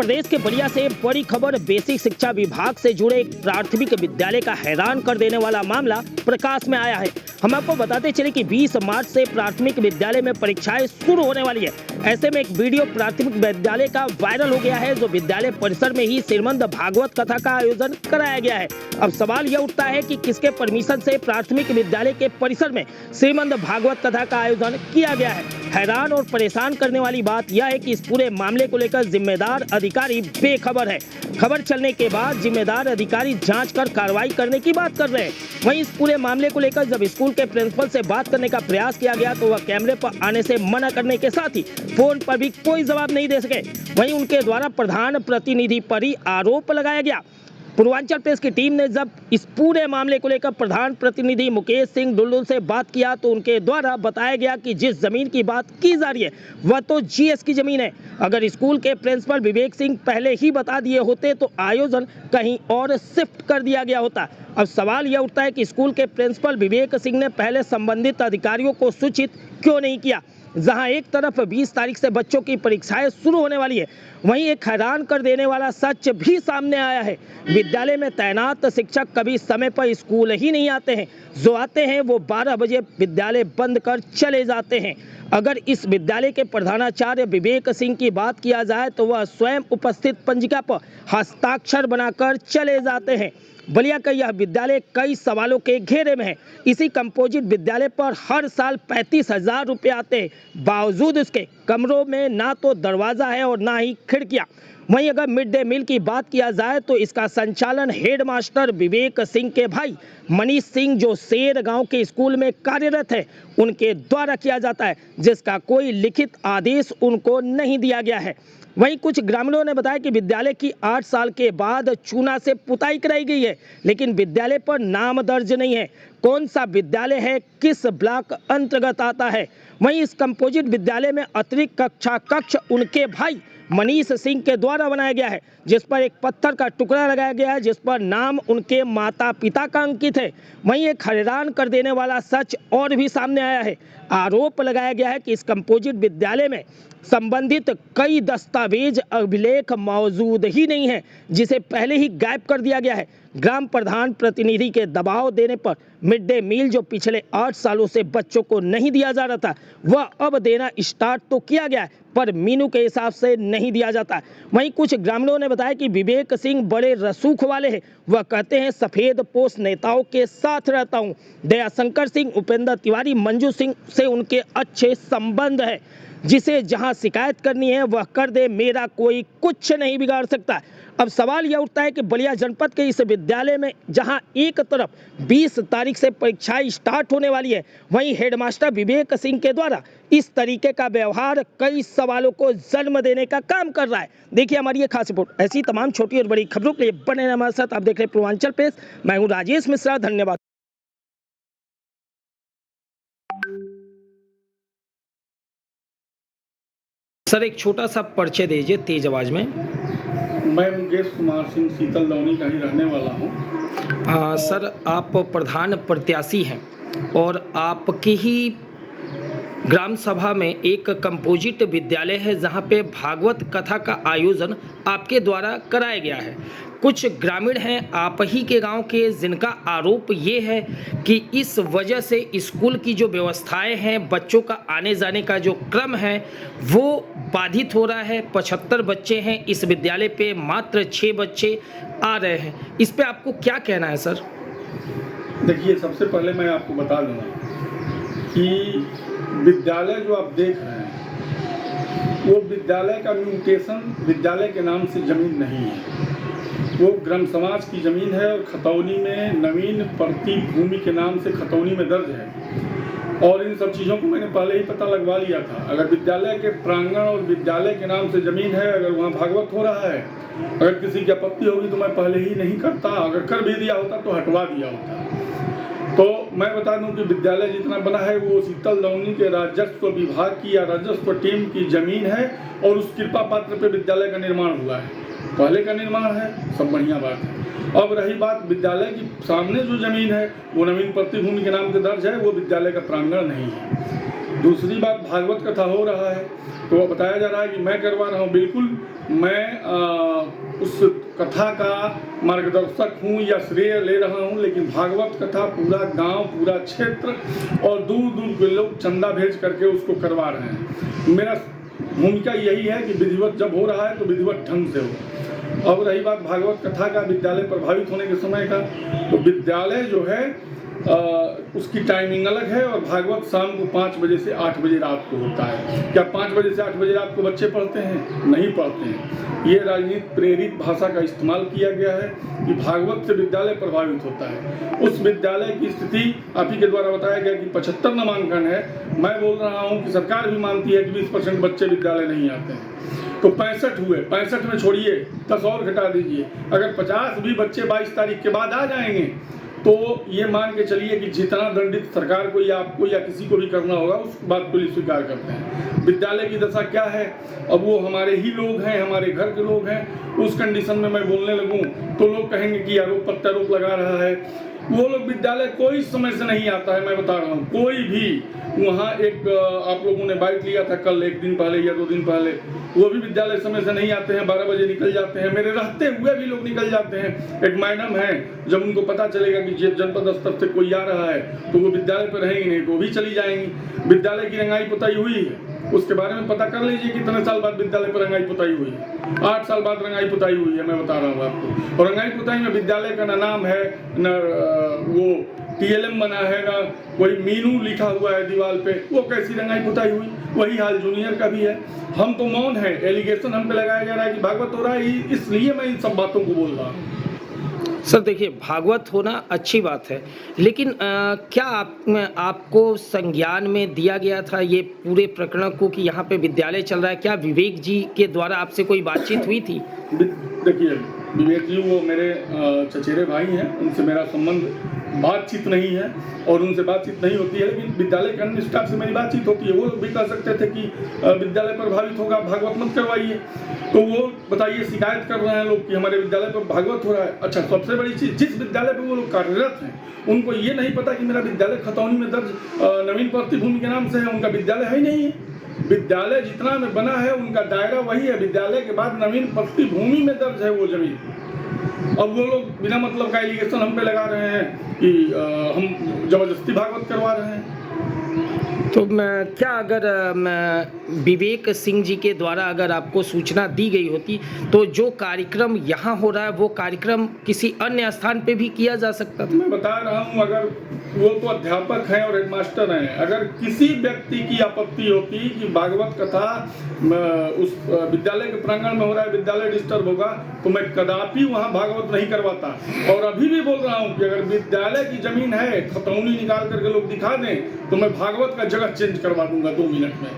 प्रदेश के बलिया से बड़ी खबर। बेसिक शिक्षा विभाग से जुड़े एक प्राथमिक विद्यालय का हैरान कर देने वाला मामला प्रकाश में आया है। हम आपको बताते चले कि 20 मार्च से प्राथमिक विद्यालय में परीक्षाएं शुरू होने वाली है। ऐसे में एक वीडियो प्राथमिक विद्यालय का वायरल हो गया है, जो विद्यालय परिसर में ही श्रीमद् भागवत कथा का आयोजन कराया गया है। अब सवाल यह उठता है कि किसके परमिशन से प्राथमिक विद्यालय के परिसर में श्रीमद् भागवत कथा का आयोजन किया गया है। हैरान और परेशान करने वाली बात यह है कि इस पूरे मामले को लेकर जिम्मेदार अधिकारी बेखबर है। खबर चलने के बाद जिम्मेदार अधिकारी जांच कर कार्रवाई करने की बात कर रहे हैं। वहीं इस पूरे मामले को लेकर जब स्कूल के प्रिंसिपल से बात करने का प्रयास किया गया तो वह कैमरे पर आने से मना करने के साथ ही फोन पर भी कोई जवाब नहीं दे सके। वहीं उनके द्वारा प्रधान प्रतिनिधि पर ही आरोप लगाया गया। पूर्वांचल प्रेस की टीम ने जब इस पूरे मामले को लेकर प्रधान प्रतिनिधि मुकेश सिंह डुल्लुल से बात किया तो उनके द्वारा बताया गया कि जिस जमीन की बात की जा रही है वह तो जीएस की जमीन है। अगर स्कूल के प्रिंसिपल विवेक सिंह पहले ही बता दिए होते तो आयोजन कहीं और शिफ्ट कर दिया गया होता। अब सवाल यह उठता है कि स्कूल के प्रिंसिपल विवेक सिंह ने पहले संबंधित अधिकारियों को सूचित क्यों नहीं किया। जहां एक तरफ 20 तारीख से बच्चों की परीक्षाएं शुरू होने वाली है, वहीं एक हैरान कर देने वाला सच भी सामने आया है। विद्यालय में तैनात शिक्षक कभी समय पर स्कूल ही नहीं आते हैं। जो आते हैं वो 12 बजे विद्यालय बंद कर चले जाते हैं। अगर इस विद्यालय के प्रधानाचार्य विवेक सिंह की बात किया जाए तो वह स्वयं उपस्थित पंजिका पर हस्ताक्षर बनाकर चले जाते हैं। बलिया का यह विद्यालय कई सवालों के घेरे में है। इसी कंपोजिट विद्यालय पर हर साल 35,000 रुपये आते हैं। बावजूद इसके कमरों में ना तो दरवाज़ा है और ना ही खिड़कियाँ। वहीं अगर मिड डे मील की बात किया जाए तो इसका संचालन हेडमास्टर विवेक सिंह के भाई मनीष सिंह, जो शेर गांव के स्कूल में कार्यरत है, उनके द्वारा किया जाता है, जिसका कोई लिखित आदेश उनको नहीं दिया गया है। वहीं कुछ ग्रामीणों ने बताया कि विद्यालय की 8 साल के बाद चूना से पुताई कराई गई है, लेकिन विद्यालय पर नाम दर्ज नहीं है। कौन सा विद्यालय है, किस ब्लॉक अंतर्गत आता है। वहीं इस कंपोजिट विद्यालय में अतिरिक्त कक्षा कक्ष उनके भाई मनीष सिंह के द्वारा बनाया गया है, जिस पर एक पत्थर का टुकड़ा लगाया गया है, जिस पर नाम उनके माता पिता का अंकित है। वहीं एक हैरान कर देने वाला सच और भी सामने आया है। आरोप लगाया गया है कि इस कंपोजिट विद्यालय में संबंधित कई दस्तावेज अभिलेख मौजूद ही नहीं है, जिसे पहले ही गायब कर दिया गया है। ग्राम प्रधान प्रतिनिधि के दबाव देने पर मिड डे मील जो पिछले 8 सालों से बच्चों को नहीं दिया जा रहा था, वह अब देना स्टार्ट तो किया गया है, पर मीनू के हिसाब से नहीं दिया जाता। वहीं कुछ ग्रामीणों ने बताया कि विवेक सिंह बड़े रसूख वाले हैं। वह कहते हैं सफेद पोश नेताओं के साथ रहता हूं। दयाशंकर सिंह, उपेंद्र तिवारी, मंजू सिंह से उनके अच्छे संबंध है। जिसे जहां शिकायत करनी है वह कर दे, मेरा कोई कुछ नहीं बिगाड़ सकता। अब सवाल यह उठता है कि बलिया जनपद के इस विद्यालय में जहां एक तरफ 20 तारीख से परीक्षाएं स्टार्ट होने वाली है, वहीं हेडमास्टर विवेक सिंह के द्वारा इस तरीके का व्यवहार कई सवालों को जन्म देने का काम कर रहा है। देखिए हमारी ये खास रिपोर्ट। ऐसी तमाम छोटी और बड़ी खबरों के लिए बने रहना हमारे साथ। आप देख रहे हैं पूर्वांचल प्रेस। मैं हूँ राजेश मिश्रा। धन्यवाद। सर, एक छोटा सा परिचय दीजिए तेज आवाज में। मैं मुकेश कुमार सिंह शीतल दौनी का ही रहने वाला हूँ। सर, आप प्रधान प्रत्याशी हैं और आपकी ही ग्राम सभा में एक कंपोजिट विद्यालय है जहां पे भागवत कथा का आयोजन आपके द्वारा कराया गया है। कुछ ग्रामीण हैं आप ही के गांव के, जिनका आरोप ये है कि इस वजह से स्कूल की जो व्यवस्थाएं हैं, बच्चों का आने जाने का जो क्रम है वो बाधित हो रहा है। 75 बच्चे हैं इस विद्यालय पे, मात्र 6 बच्चे आ रहे हैं। इस पे आपको क्या कहना है सर? देखिए, सबसे पहले मैं आपको बता दूँगा कि विद्यालय जो आप देख रहे हैं वो विद्यालय का म्यूटेशन विद्यालय के नाम से ज़मीन नहीं है। वो ग्राम समाज की ज़मीन है और खतौनी में नवीन प्रति भूमि के नाम से खतौनी में दर्ज है। और इन सब चीज़ों को मैंने पहले ही पता लगवा लिया था। अगर विद्यालय के प्रांगण और विद्यालय के नाम से ज़मीन है, अगर वहाँ भागवत हो रहा है, अगर किसी की आपत्ति होगी तो मैं पहले ही नहीं करता। अगर कर भी दिया होता तो हटवा दिया होता। तो मैं बता दूं कि विद्यालय जितना बना है वो शीतल दौनी के राजस्व विभाग की या राजस्व टीम की ज़मीन है और उस कृपा पात्र पे विद्यालय का निर्माण हुआ है। पहले का निर्माण है, सब बढ़िया बात है। अब रही बात विद्यालय की सामने जो ज़मीन है वो नवीन प्रतिभूमि के नाम से दर्ज है, वो विद्यालय का प्रांगण नहीं है। दूसरी बात, भागवत कथा हो रहा है तो बताया जा रहा है कि मैं करवा रहा हूँ। बिल्कुल मैं उस कथा का मार्गदर्शक हूँ या श्रेय ले रहा हूँ, लेकिन भागवत कथा पूरा गांव, पूरा क्षेत्र और दूर दूर के लोग चंदा भेज करके उसको करवा रहे हैं। मेरा भूमिका यही है कि विधिवत जब हो रहा है तो विधिवत ढंग से हो। अब रही बात भागवत कथा का विद्यालय प्रभावित होने के समय का, तो विद्यालय जो है उसकी टाइमिंग अलग है और भागवत शाम को 5 बजे से 8 बजे रात को होता है। क्या 5 बजे से 8 बजे रात को बच्चे पढ़ते हैं? नहीं पढ़ते हैं। ये राजनीति प्रेरित भाषा का इस्तेमाल किया गया है कि भागवत से विद्यालय प्रभावित होता है। उस विद्यालय की स्थिति आप ही के द्वारा बताया गया कि 75 नामांकन है। मैं बोल रहा हूँ कि सरकार भी मानती है कि 20% बच्चे विद्यालय नहीं आते हैं, तो 65 हुए, 65 में छोड़िए 10 और घटा दीजिए। अगर 50 भी बच्चे 22 तारीख के बाद आ जाएंगे तो ये मान के चलिए कि जितना दंडित सरकार को या आपको या किसी को भी करना होगा उस बात को स्वीकार करते हैं। विद्यालय की दशा क्या है? अब वो हमारे ही लोग हैं, हमारे घर के लोग हैं। उस कंडीशन में मैं बोलने लगूं तो लोग कहेंगे कि आरोप प्रत्यारोप लगा रहा है। वो लोग विद्यालय कोई समय से नहीं आता है, मैं बता रहा हूँ, कोई भी। वहाँ एक आप लोगों ने बाइट लिया था कल, 1 दिन पहले या 2 दिन पहले, वो भी विद्यालय समय से नहीं आते हैं, 12 बजे निकल जाते हैं। मेरे रहते हुए भी लोग निकल जाते हैं। एक मैडम है, जब उनको पता चलेगा कि जनपद स्तर से कोई आ रहा है तो वो विद्यालय पर रहेंगी नहीं तो वो भी चली जाएंगी। विद्यालय की रंगाई पुताई हुई है, उसके बारे में पता कर लीजिए कितने साल बाद विद्यालय पर रंगाई पुताई हुई है। 8 साल बाद रंगाई पुताई हुई है, मैं बता रहा हूँ आपको। और रंगाई पुताई में विद्यालय का ना नाम है, न वो TLM बना है, ना कोई मीनू लिखा हुआ है दीवार पे। वो कैसी रंगाई पुताई हुई? वही हाल जूनियर का भी है। हम तो मौन है, एलिगेशन हम पे लगाया जा रहा है कि भागवत हो रहा है, इसलिए मैं इन सब बातों को बोल रहा हूँ। सर देखिए, भागवत होना अच्छी बात है, लेकिन क्या आपको संज्ञान में दिया गया था ये पूरे प्रकरण को कि यहाँ पे विद्यालय चल रहा है? क्या विवेक जी के द्वारा आपसे कोई बातचीत हुई थी? देखिए, विवेक जी वो मेरे चचेरे भाई हैं, उनसे मेरा संबंध बातचीत नहीं है और उनसे बातचीत नहीं होती है, लेकिन विद्यालय के अन्य स्टाफ से मेरी बातचीत होती है। वो लोग भी कह सकते थे कि विद्यालय प्रभावित होगा, भागवत मत करवाइए। तो वो बताइए, शिकायत कर रहे हैं लोग कि हमारे विद्यालय पर भागवत हो रहा है। अच्छा, सबसे बड़ी चीज़, जिस विद्यालय पर वो लोग कार्यरत हैं उनको ये नहीं पता कि मेरा विद्यालय खतौनी में दर्ज नवीन प्रतिभूमि के नाम से है। उनका विद्यालय है ही नहीं है। विद्यालय जितना में बना है उनका दायरा वही है। विद्यालय के बाद नवीन प्रतिभूमि में दर्ज है वो जमीन। अब वो लोग बिना मतलब का एलिगेशन हम पे लगा रहे हैं कि हम जबरदस्ती भागवत करवा रहे हैं। तो क्या अगर विवेक सिंह जी के द्वारा अगर आपको सूचना दी गई होती तो जो कार्यक्रम यहाँ हो रहा है वो कार्यक्रम किसी अन्य स्थान पे भी किया जा सकता था? मैं बता रहा हूँ, अगर वो तो अध्यापक हैं और हेडमास्टर हैं, अगर किसी व्यक्ति की आपत्ति होती कि भागवत कथा उस विद्यालय के प्रांगण में हो रहा है, विद्यालय डिस्टर्ब होगा, तो मैं कदापि वहाँ भागवत नहीं करवाता। और अभी भी बोल रहा हूँ कि अगर विद्यालय की जमीन है, खतौनी निकाल करके लोग दिखा दें तो मैं भागवत का जगह चेंज करवा दूंगा 2 मिनट में।